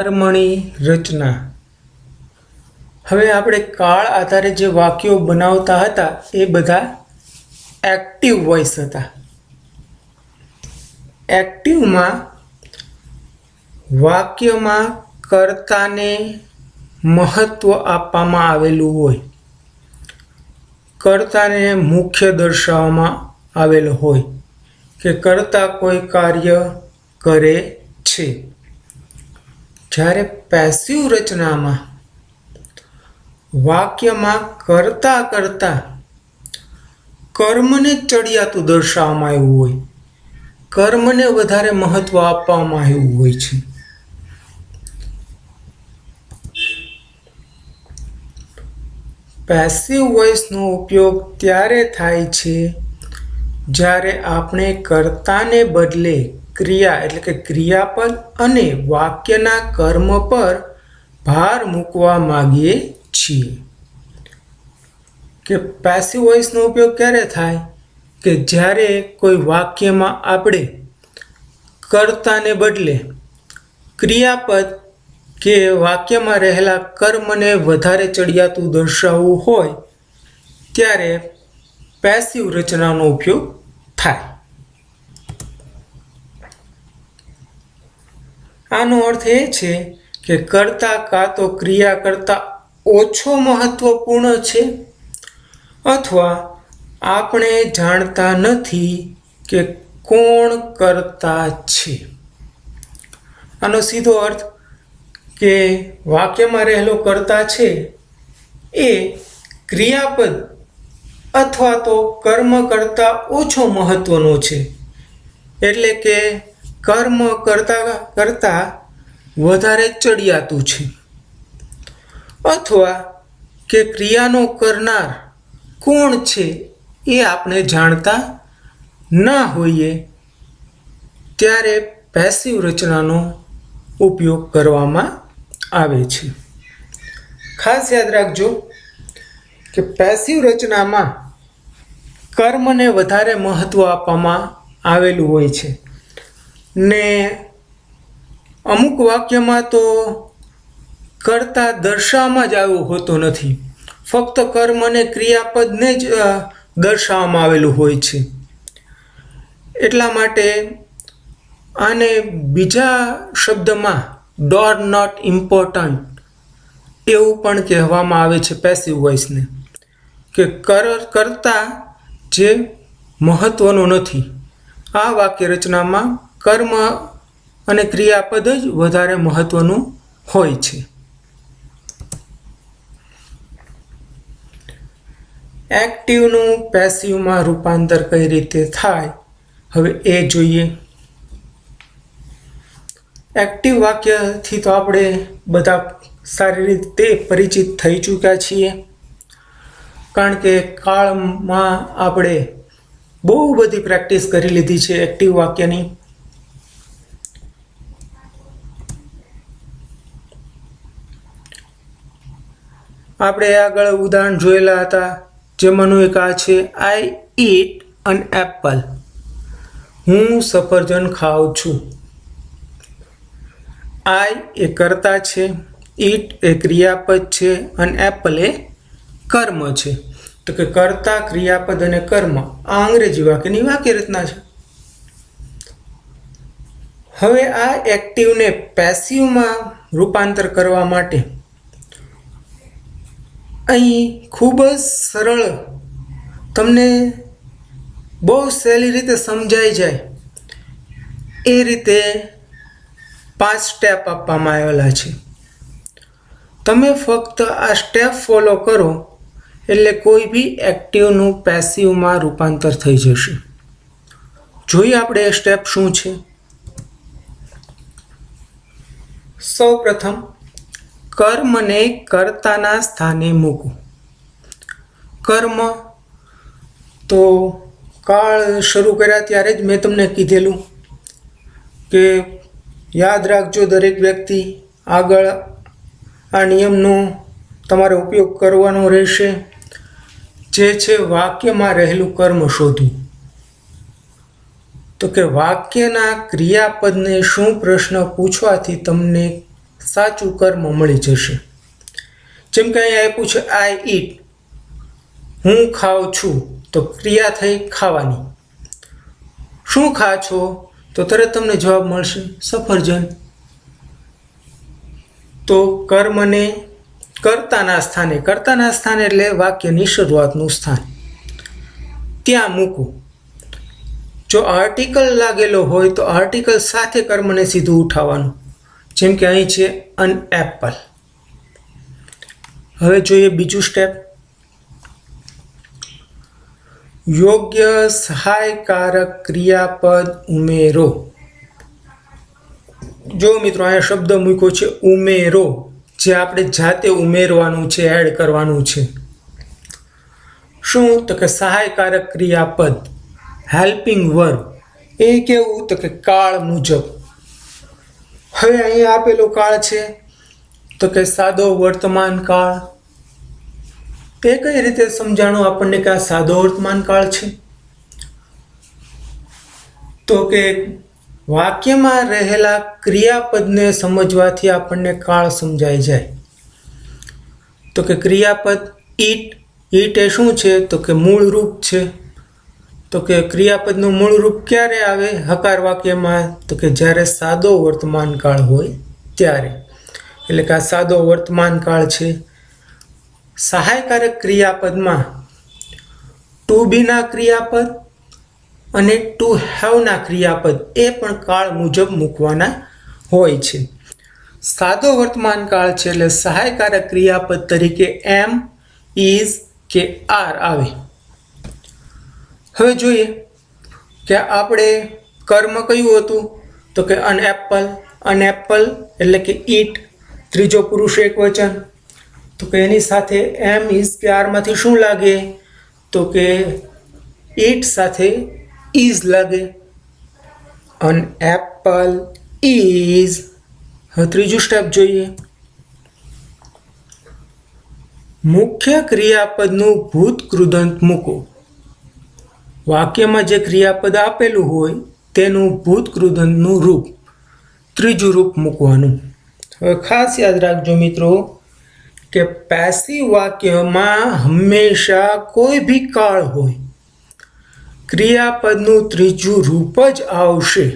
કર્મણી રચના। હવે આપણે કાળ આધારે જે વાક્યો બનાવતા હતા એ બધા એક્ટિવ વોઇસ હતા। એક્ટિવમાં વાક્યમાં કર્તાને મહત્વ આપવામાં આવેલું હોય, કર્તાને મુખ્ય દર્શાવવામાં આવેલો હોય કે કર્તા કોઈ કાર્ય કરે છે। જ્યારે પેસિવ રચનામાં વાક્યમાં કરતા કરતા કર્મને ચડિયાતું દર્શાવવામાં આવ્યું હોય, કર્મને વધારે મહત્વ આપવામાં આવ્યું હોય છે। પેસિવ વોઇસનો ઉપયોગ ત્યારે થાય છે જ્યારે આપણે કર્તાને બદલે ક્રિયા એટલે કે ક્રિયાપદ અને વાક્યના કર્મ પર ભાર મૂકવા માંગીએ છીએ। કે પેસિવ વોઇસનો ઉપયોગ ક્યારે થાય કે જ્યારે કોઈ વાક્યમાં આપણે કર્તાને બદલે ક્રિયાપદ કે વાક્યમાં રહેલા કર્મને વધારે ચડિયાતું દર્શાવવું હોય ત્યારે પેસિવ રચનાનો ઉપયોગ થાય। આનો અર્થ એ છે કે કર્તા કાં તો ક્રિયા કરતાં ઓછો મહત્વપૂર્ણ છે અથવા આપણે જાણતા નથી કે કોણ કર્તા છે। આનો સીધો અર્થ કે વાક્યમાં રહેલો કર્તા છે એ ક્રિયાપદ અથવા તો કર્મ કરતાં ઓછો મહત્વનો છે, એટલે કે કર્મ કરતા વધારે ચડિયાતું છે, અથવા કે ક્રિયાનો કરનાર કોણ છે એ આપણે જાણતા ના હોઈએ ત્યારે પેસિવ રચનાનો ઉપયોગ કરવામાં આવે છે। ખાસ યાદ રાખજો કે પેસિવ રચનામાં કર્મને વધારે મહત્વ આપવામાં આવેલું હોય છે ને અમુક વાક્યમાં તો કર્તા દર્શાવવામાં જ આવ્યો હોતો નથી, ફક્ત કર્મ અને ક્રિયાપદને જ દર્શાવવામાં આવેલું હોય છે। એટલા માટે આને બીજા શબ્દમાં ડોર નોટ ઇમ્પોર્ટન્ટ એવું પણ કહેવામાં આવે છે પેસિવ વોઇસને, કે કર્તા જે મહત્વનો નથી। આ વાક્ય રચનામાં કર્મ અને ક્રિયાપદ જ વધારે મહત્વનું હોય છે। એક્ટિવનું પેસિવમાં રૂપાંતર કઈ રીતે થાય હવે એ જોઈએ। એક્ટિવ વાક્યથી તો આપણે બધા સારી રીતે પરિચિત થઈ ચૂક્યા છીએ, કારણ કે કાળમાં આપણે બહુ બધી પ્રેક્ટિસ કરી લીધી છે એક્ટિવ વાક્યની। આપણે આગળ ઉદાહરણ જોયેલા હતા, જેમાંનું એક આ છે, આઈ ઈટ એન એપલ, હું સફરજન ખાઉં છું। આઈ એ કર્તા છે, ઈટ એ ક્રિયાપદ છે અને એપલ એ કર્મ છે। તો કે કર્તા, ક્રિયાપદ અને કર્મ આ અંગ્રેજી વાક્યની વાક્ય રચના છે। હવે આ એક્ટિવને પેસિવમાં રૂપાંતર કરવા માટે અહીં ખૂબ જ સરળ, તમને બહુ સહેલી રીતે સમજાઈ જાય એ રીતે 5 સ્ટેપ આપવામાં આવેલા છે। તમે ફક્ત આ સ્ટેપ ફોલો કરો એટલે કોઈ બી એક્ટિવનું પેસિવમાં રૂપાંતર થઈ જશે। જોઈએ આપણે એ સ્ટેપ શું છે। સૌ પ્રથમ કર્મને કર્તાના સ્થાને મૂકો। કર્મ તો કાળ શરૂ કર્યા ત્યારે જ મેં તમને કીધેલું કે યાદ રાખજો દરેક વ્યક્તિ, આગળ આ નિયમનો તમારે ઉપયોગ કરવાનો રહેશે, જે છે વાક્યમાં રહેલું કર્મ શોધવું। તો કે વાક્યના ક્રિયાપદને શું પ્રશ્ન પૂછવાથી તમને સાચું કર્મ મળી જશે. જેમ કે અહીંયા આપ્યું છે આઈ ઈટ, હું ખાઉં છું, તો ક્રિયા થઈ ખાવાની. શું ખા છો, તો તરત તમને જવાબ મળશે સફરજન. તો કર્મને કર્તાના સ્થાને એટલે વાક્યની શરૂઆતનું સ્થાન ત્યાં મૂકવું. જો આર્ટિકલ લાગેલો હોય તો આર્ટિકલ સાથે કર્મને સીધું ઉઠાવવાનું. જેમ કે અહીં છે અન એપલ. હવે જોઈએ બીજું સ્ટેપ. યોગ્ય સહાયકારક ક્રિયાપદ ઉમેરો. જો મિત્રો અહીંયા શબ્દ મૂક્યો છે ઉમેરો, જે આપણે જાતે ઉમેરવાનું છે, એડ કરવાનું છે. શું, તો કે સહાયકારક ક્રિયાપદ હેલ્પિંગ વર્બ. એ કેવું, તો કે કાળ મુજબ. હવે અહીંયા આપેલો કાળ છે તો કે સાદો વર્તમાન કાળ. તે કઈ રીતે સમજાણું આપણને કે આ સાદો વર્તમાન કાળ છે, તો કે વાક્યમાં રહેલા ક્રિયાપદને સમજવાથી આપણને કાળ સમજાઈ જાય. તો કે ક્રિયાપદ ઈટ, ઈટ એ શું છે, તો કે મૂળ રૂપ છે. તો કે ક્રિયાપદનું મૂળ રૂપ ક્યારે આવે હકાર વાક્યમાં, તો કે જ્યારે સાદો વર્તમાન કાળ હોય ત્યારે. એટલે કે આ સાદો વર્તમાન કાળ છે. સહાયકારક ક્રિયાપદમાં ટુ બીના ક્રિયાપદ અને ટુ હેવના ક્રિયાપદ એ પણ કાળ મુજબ મૂકવાના હોય છે. સાદો વર્તમાન કાળ છે એટલે સહાયકારક ક્રિયાપદ તરીકે એમ, ઇઝ કે આર આવે. હવે જોઈએ કે આપણે કર્મ કયું હતું, તો કે અન એપલ. અન એપલ એટલે કે ઈટ, ત્રીજો પુરુષ એકવચન. તો કે એની સાથે એમ, ઇઝ કે આરમાંથી શું લાગે, તો કે ઈટ સાથે ઇઝ લાગે. અન એપલ ઇઝ. હવે ત્રીજું સ્ટેપ જોઈએ. મુખ્ય ક્રિયાપદનું ભૂત કૃદંત મૂકો. વાક્યમાં જે ક્રિયાપદ આપેલું હોય તેનું ભૂત કૃદંતનું રૂપ, ત્રીજું રૂપ મૂકવાનું. હવે ખાસ યાદ રાખજો મિત્રો કે પેસિવ વાક્યમાં હંમેશા કોઈ બી કાળ હોય, ક્રિયાપદનું ત્રીજું રૂપ જ આવશે.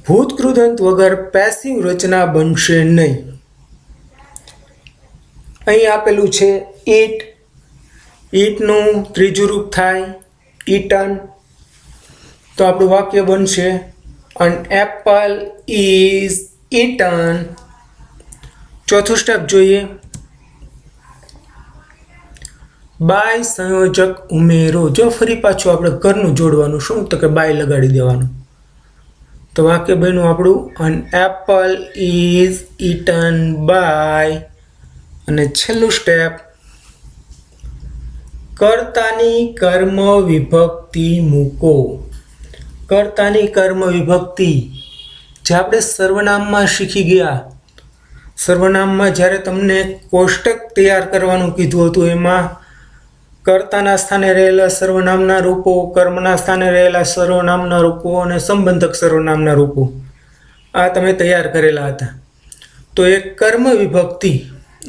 ભૂત કૃદંત વગર પેસિવ રચના બનશે નહીં. અહીં આપેલું છે ઈટ, ઈટનું ત્રીજું રૂપ થાય ઈટન. તો આપણું વાક્ય બનશે અન એપલ ઇઝ ઈટન. ચોથું સ્ટેપ જોઈએ. બાય સંયોજક ઉમેરો. જો ફરી પાછું આપણે ઘરનું જોડવાનું. શું, તો કે બાય લગાડી દેવાનું. તો વાક્ય બન્યું આપણું અન એપલ ઇઝ ઈટન બાય. અને છેલ્લું સ્ટેપ, કર્તાની કર્મ વિભક્તિ મૂકો. કર્તાની કર્મ વિભક્તિ જે આપણે સર્વનામમાં શીખી ગયા. સર્વનામમાં જ્યારે તમને કોષ્ટક તૈયાર કરવાનું કીધું હતું, એમાં કર્તાના સ્થાને રહેલા સર્વનામના રૂપો, કર્મના સ્થાને રહેલા સર્વનામના રૂપો અને સંબંધક સર્વનામના રૂપો આ તમે તૈયાર કરેલા હતા. તો એ કર્મ વિભક્તિ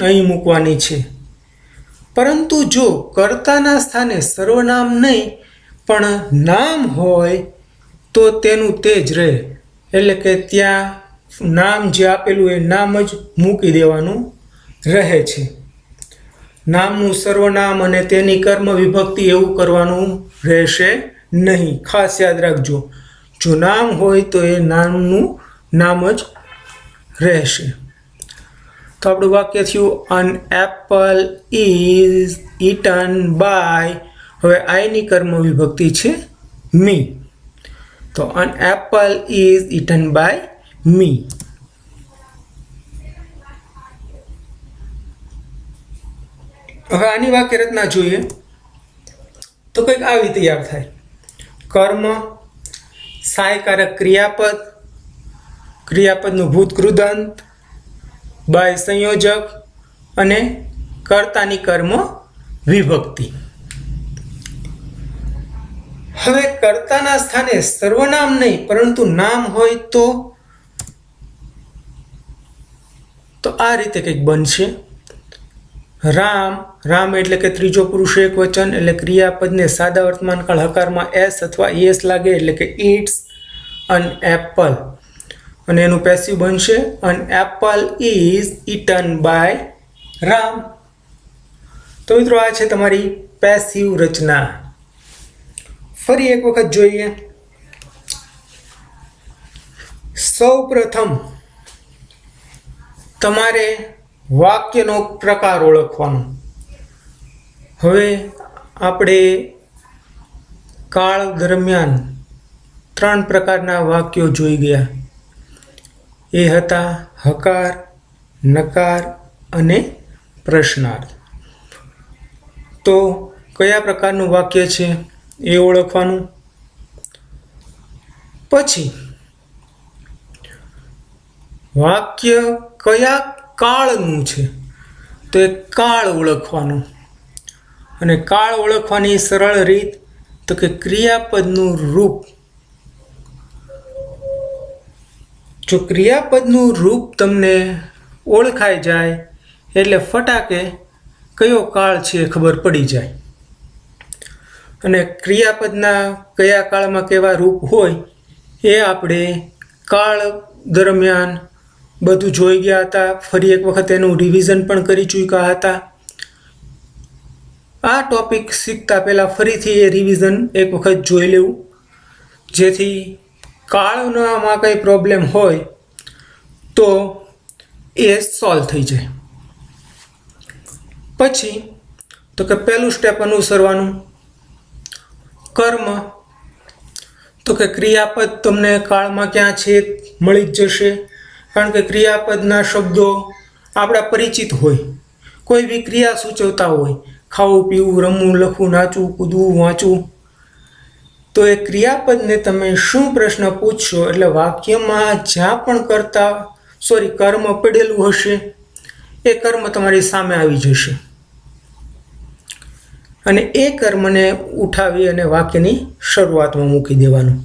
અહીં મૂકવાની છે. પરંતુ જો કર્તાના સ્થાને સર્વનામ નહીં પણ નામ હોય તો તેનું તે જ રહે. એટલે કે ત્યાં નામ જે આપેલું એ નામ જ મૂકી દેવાનું રહે છે. નામનું સર્વનામ અને તેની કર્મ વિભક્તિ એવું કરવાનું રહેશે નહીં. ખાસ યાદ રાખજો, જો નામ હોય તો એ નામનું નામ જ રહેશે. તો આપણું વાક્ય થયું an apple is eaten by. હવે આઈની કર્મ વિભક્તિ છે મી. તો an apple is eaten by me. હવે આની વાક્ય રચના જોઈએ તો કંઈક આવી તૈયાર થાય. કર્મ, સહાયકારક ક્રિયાપદ, ક્રિયાપદનું ભૂત કૃદંત, બાય સંયોજક અને કર્તાની કર્મ વિભક્તિ. હવે કર્તાના સ્થાને સર્વનામ નહીં પરંતુ નામ હોય તો તો આ રીતે કંઈક બનશે. રામ, રામ એટલે કે ત્રીજો પુરુષ એકવચન, એટલે ક્રિયાપદને સાદા વર્તમાનકાળ હકારમાં એસ અથવા ઈએસ લાગે, એટલે કે ઇટ્સ એન એપલ, અને એનું પેસિવ બનશે an apple is eaten by Ram. તો મિત્રો આ છે તમારી પેસિવ રચના. ફરી એક વખત જોઈએ. સૌ પ્રથમ તમારે વાક્યનો પ્રકાર ઓળખવાનો. હવે આપણે કાળ દરમિયાન 3 પ્રકારના વાક્યો જોઈ ગયા. એ હતા હકાર, નકાર અને પ્રશ્નાર્થ. તો કયા પ્રકારનું વાક્ય છે એ ઓળખવાનું. પછી વાક્ય કયા કાળનું છે તો એ કાળ ઓળખવાનું. અને કાળ ઓળખવાની સરળ રીત તો કે ક્રિયાપદનું રૂપ. જો ક્રિયાપદનું રૂપ તમને ઓળખાઈ જાય એટલે ફટાકે કયો કાળ છે એ ખબર પડી જાય. અને ક્રિયાપદના કયા કાળમાં કેવા રૂપ હોય એ આપણે કાળ દરમિયાન બધું જોઈ ગયા હતા. ફરી એક વખત એનું રિવિઝન પણ કરી ચૂક્યા હતા. આ ટોપિક શીખતા પહેલાં ફરીથી એ રિવિઝન એક વખત જોઈ લેવું, જેથી કાળનામાં કંઈ પ્રોબ્લેમ હોય તો એ સોલ્વ થઈ જાય. પછી તો કે પહેલું સ્ટેપ અનુસરવાનું. કર્મ, તો કે ક્રિયાપદ તમને કાળમાં ક્યાં છે મળી જ જશે, કારણ કે ક્રિયાપદના શબ્દો આપણા પરિચિત હોય. કોઈ બી ક્રિયા સૂચવતા હોય, ખાવું, પીવું, રમવું, લખવું, નાચવું, કૂદવું, વાંચવું, તો એ ક્રિયાપદને તમે શું પ્રશ્ન પૂછશો એટલે વાક્યમાં જ્યાં પણ કર્મ પડેલું હશે એ કર્મ તમારી સામે આવી જશે, અને એ કર્મને ઉઠાવી અને વાક્યની શરૂઆતમાં મૂકી દેવાનું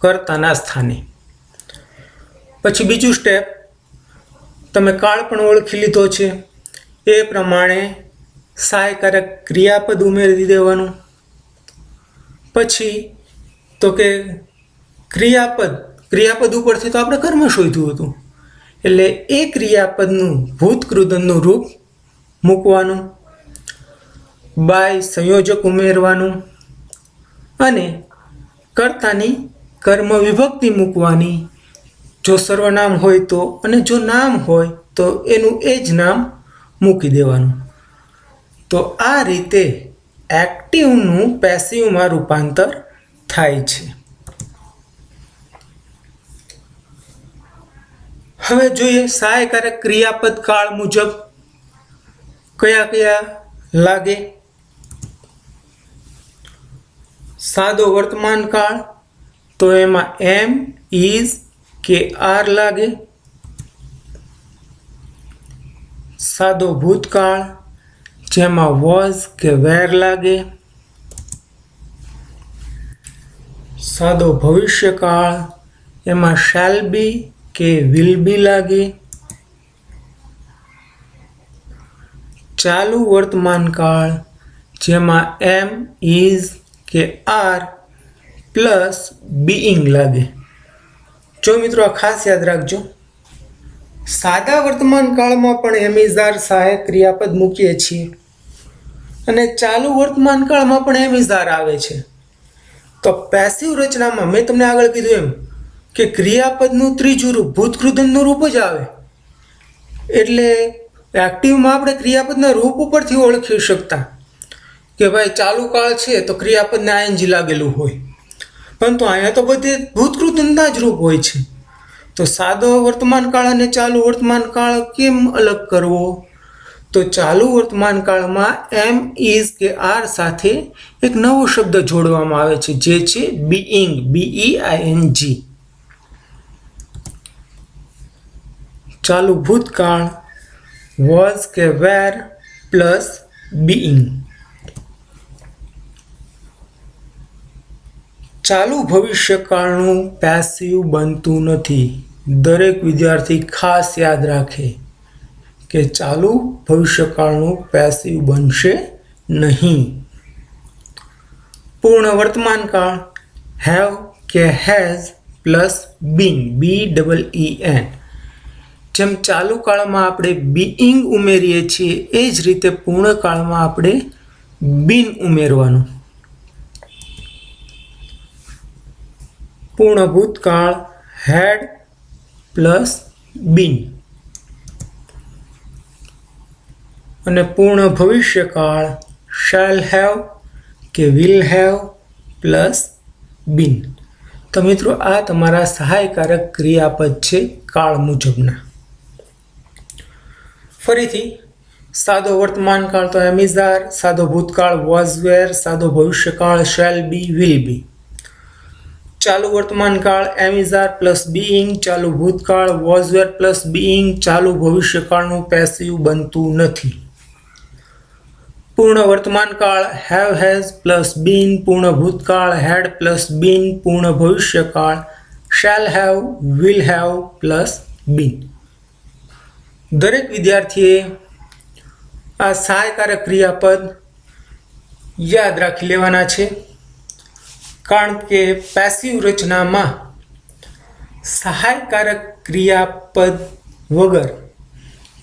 કર્તાના સ્થાને. પછી બીજું સ્ટેપ, તમે કાળ પણ ઓળખી લીધો છે એ પ્રમાણે સહાયકારક ક્રિયાપદ ઉમેરી દેવાનું. પછી તો કે ક્રિયાપદ ઉપરથી તો આપણે કર્મ શોધ્યું હતું, એટલે એ ક્રિયાપદનું ભૂતકૃદનનું રૂપ મૂકવાનું. બાય સંયોજક ઉમેરવાનું અને કર્તાની કર્મ વિભક્તિ મૂકવાની. જો સર્વનામ હોય તો, અને જો નામ હોય તો એનું એ જ નામ મૂકી દેવાનું. તો આ રીતે એક્ટિવનું પેસિવમાં રૂપાંતર થાય છે. હવે જોઈએ સહાયકારક ક્રિયાપદ કાળ મુજબ કયા કયા લાગે. સાદો વર્તમાન કાળ, તો એમાં એમ, ઇઝ કે આર લાગે. સાદો ભૂતકાળ, જેમાં વોઝ કે વેર લાગે. સાદો ભવિષ્યકાળ, એમાં શેલ બી કે વિલ બી લાગે. ચાલુ વર્તમાન કાળ, જેમાં એમ, ઇઝ કે આર પ્લસ બીઇંગ લાગે. જો મિત્રો આ ખાસ યાદ રાખજો, સાદા વર્તમાન કાળમાં પણ એમ, ઇઝ, આર સહાયક ક્રિયાપદ મૂકીએ છીએ, અને ચાલુ વર્તમાન કાળમાં પણ એમ, ઇઝ, આર આવે છે. તો પેસિવ રચનામાં મેં તમને આગળ કીધું એમ કે ક્રિયાપદનું ત્રીજું રૂપ ભૂતકૃદનનું રૂપ જ આવે. એટલે એક્ટિવમાં આપણે ક્રિયાપદના રૂપ ઉપરથી ઓળખી શકતા કે ભાઈ ચાલુ કાળ છે તો ક્રિયાપદને આઈએનજી લાગેલું હોય, પરંતુ અહીંયા તો બધે ભૂતકૃદનના જ રૂપ હોય છે. તો સાદો વર્તમાન કાળ અને ચાલુ વર્તમાન કાળ કેમ અલગ કરવો? તો ચાલુ વર્તમાન કાળમાં એમ, ઇઝ કે આર સાથે એક નવો શબ્દ જોડવામાં આવે છે, જે છે બીઇંગ, BEING. ચાલુ ભૂતકાળ વોઝ કે વેર પ્લસ બીઇંગ. ચાલુ ભવિષ્યકાળનું પેસિવ બનતું નથી. દરેક વિદ્યાર્થી ખાસ યાદ રાખે, કે ચાલુ ભવિષ્યકાળનું પેસિવ બનશે નહીં. પૂર્ણ વર્તમાન કાળ હેવ કે હેઝ પ્લસ બીન BEEN. જેમ ચાલુ કાળમાં આપણે બીઈંગ ઉમેરીએ છીએ એ જ રીતે પૂર્ણ કાળમાં આપણે બીન ઉમેરવાનું. પૂર્ણ ભૂતકાળ હેડ પ્લસ બીન અને પૂર્ણ ભવિષ્યકાળ શેલ હેવ કે વિલ હેવ પ્લસ બીન. તો મિત્રો આ તમારા સહાયકારક ક્રિયાપદ છે કાળ મુજબના. ફરીથી સાદો વર્તમાન કાળ તો એમ ઇઝ આર, સાદો ભૂતકાળ વોઝ વેર, સાદો ભવિષ્યકાળ શેલ બી વિલ બી. ચાલુ વર્તમાન કાળ એમ ઇઝ આર પ્લસ બીઈંગ, ચાલુ ભૂતકાળ વોઝ વેર પ્લસ બીઈંગ, ચાલુ ભવિષ્યકાળનું પેસિવ બનતું નથી. પૂર્ણ વર્તમાન કાળ હેવ હેઝ પ્લસ બીન, પૂર્ણ ભૂતકાળ હેડ પ્લસ બીન, પૂર્ણ ભવિષ્યકાળ shall have will have plus been. દરેક વિદ્યાર્થીએ આ સહાયકારક ક્રિયાપદ યાદ રાખી લેવાના છે, કારણ કે પેસિવ રચનામાં સહાયકારક ક્રિયાપદ વગર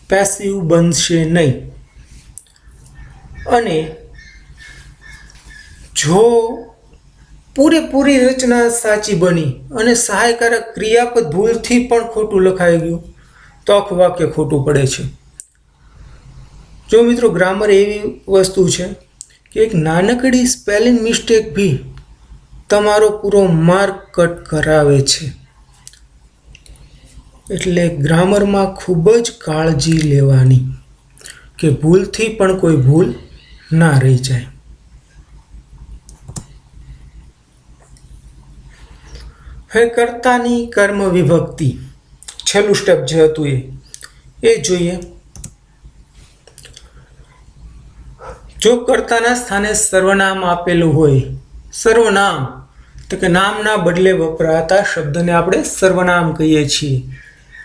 પેસિવ બનશે નહીં. અને જો પૂરેપૂરી રચના સાચી બની અને સહાયકારક ક્રિયાપદ ભૂલથી પણ ખોટું લખાઈ ગયું તો આખું વાક્ય ખોટું પડે છે. જો મિત્રો ગ્રામર એવી વસ્તુ છે કે એક નાનકડી સ્પેલિંગ મિસ્ટેક બી તમારો પૂરો માર્ક કટ કરાવે છે. એટલે ગ્રામરમાં ખૂબ જ કાળજી લેવાની કે ભૂલથી પણ કોઈ ભૂલ ના રહી જાય. હવે કર્તાની કર્મ વિભક્તિ છેલ્લું સ્ટેપ જે હતું એ જોઈએ. જો કર્તાના સ્થાને સર્વનામ આપેલું હોય, સર્વનામ તો કે નામના બદલે વપરાતા શબ્દને આપણે સર્વનામ કહીએ છીએ.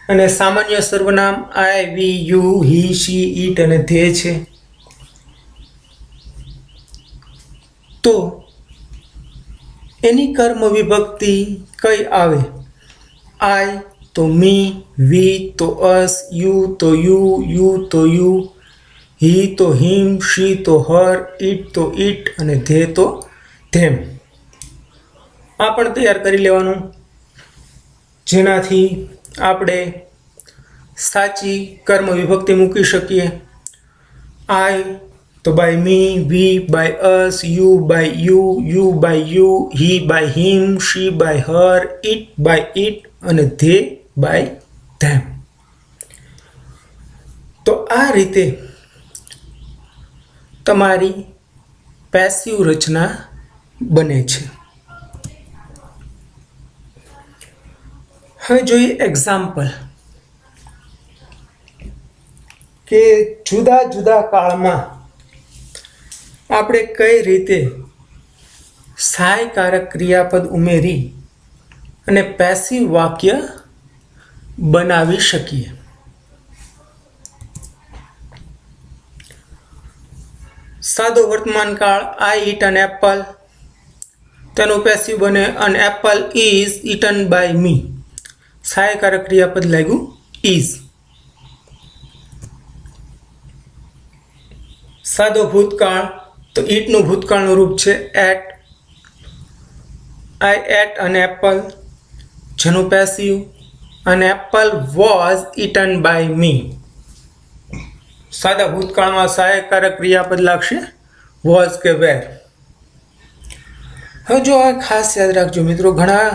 અને સામાન્ય સર્વનામ આઈ, વી, યુ, હી, શી, ઈટ અને ધે છે. તો એની કર્મ વિભક્તિ કઈ આવે? આઈ તો મી, વી તો અસ, યુ તો યુ, યુ તો યુ, હી તો હિમ, શી તો હર, ઈટ તો ઈટ અને ધે તો ધેમ. આ પણ તૈયાર કરી લેવાનું, જેનાથી આપણે સાચી કર્મ વિભક્તિ મૂકી શકીએ. આઈ તો by me, we by us, you by you, you by you, he by him, she by her, it by it અને ધે બાય ધેમ. તો આ રીતે તમારી પેસિવ રચના બને છે. હવે જોઈએ એક્ઝામ્પલ કે જુદા જુદા કાળમાં આપણે કઈ રીતે સહાયકારક ક્રિયાપદ ઉમેરી અને પેસિવ વાક્ય બનાવી શકીએ. સાદો વર્તમાન કાળ આઈ ઈટ એન એપલ, તેનું પેસિવ બને an apple is eaten by me. સહાયકારક ક્રિયાપદ લાગ્યું ઇઝ. સાદો ભૂતકાળ તો ઈટનું ભૂતકાળનું રૂપ છે ate. I ate an apple, જેનું passive an apple was eaten by me. સાદા ભૂતકાળમાં સહાયકારક ક્રિયાપદ લાગશે વોઝ કે વેર. હવે જો આ ખાસ યાદ રાખજો મિત્રો, ઘણા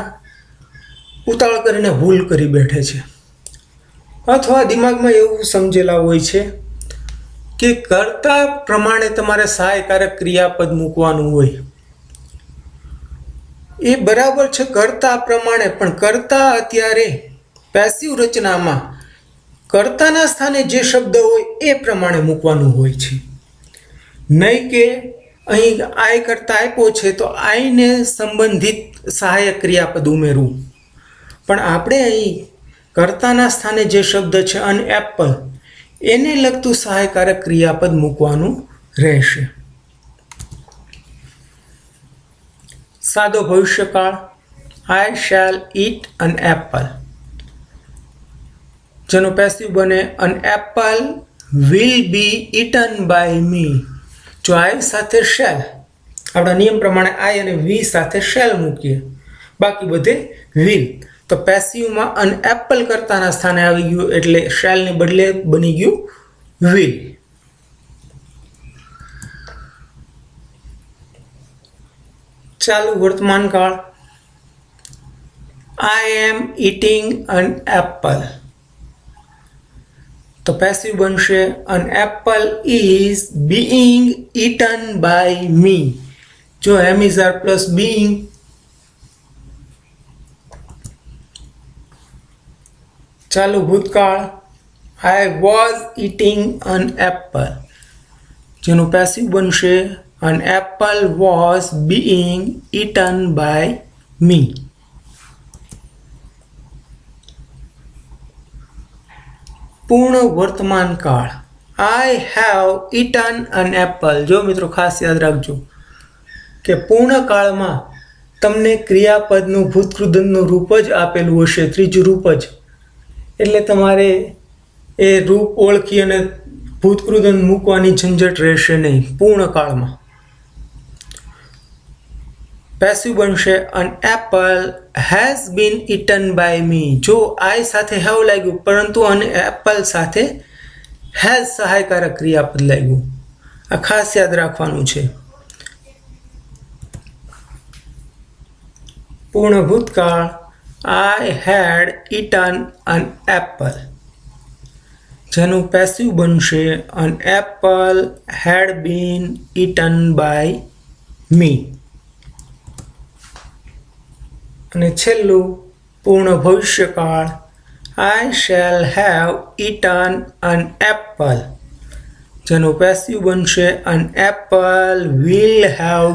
ઉતાવળ કરીને ભૂલ કરી બેઠે છે અથવા દિમાગમાં એવું સમજેલા હોય છે કે કર્તા પ્રમાણે તમારે સહાયકારક ક્રિયાપદ મૂકવાનું હોય. એ બરાબર છે કર્તા પ્રમાણે, પણ કર્તા અત્યારે પેસિવ રચનામાં કર્તાના સ્થાને જે શબ્દ હોય એ પ્રમાણે મૂકવાનું હોય છે. નહીં કે અહીં આઈ કરતા આપ્યો છે તો આઈને સંબંધિત સહાયક ક્રિયાપદ ઉમેરવું. પણ આપણે અહીં કર્તાના સ્થાને જે શબ્દ છે અન એપલ એને લગતું સહાયકારક ક્રિયાપદ મૂકવાનું રહેશે. સાદો ભવિષ્યકાળ, I shall eat an apple, જેનો પેસિવ બને an apple will be eaten by me. જો આઈ સાથે શેલ, આપણા નિયમ પ્રમાણે આઈ અને વી સાથે શેલ મૂકીએ, બાકી બધે વિલ, તો પેસિવમાં અન એપલ કરતાના સ્થાને આવી ગયું એટલે શેલને બદલે બની ગયું વિલ. ચાલુ વર્તમાન કાળ, I am eating an apple, તો પેસિવ બનશે an apple is being eaten by me. જો am is are plus being. ચાલુ ભૂતકાળ, I was eating an apple, જેનું પેસિવ બનશે an apple was being eaten by me. પૂર્ણ વર્તમાન કાળ, I have eaten an apple. જો મિત્રો ખાસ યાદ રાખજો કે પૂર્ણ કાળમાં તમને ક્રિયાપદનું ભૂતકૃદંતનું રૂપ જ આપેલું હશે, ત્રીજું રૂપ જ, એટલે તમારે એ રૂપ ઓળખી અને ભૂતકૃદંત મૂકવાની ઝંઝટ રહેશે નહીં પૂર્ણ કાળમાં. પેસિવ બનશે an apple has been eaten by me. જો આઈ સાથે હેવ લાગ્યું પરંતુ અને એપલ સાથે હેઝ સહાયકારક ક્રિયાપદ લાગ્યું. આ ખાસ યાદ રાખવાનું છે. પૂર્ણ ભૂતકાળ, I had eaten an apple, જેનું પેસિવ બનશે an apple had been eaten by me. અને છેલ્લું પૂર્ણ ભવિષ્યકાળ, I shall have eaten an apple, જેનું પેસિવ બનશે એન એપલ વિલ હેવ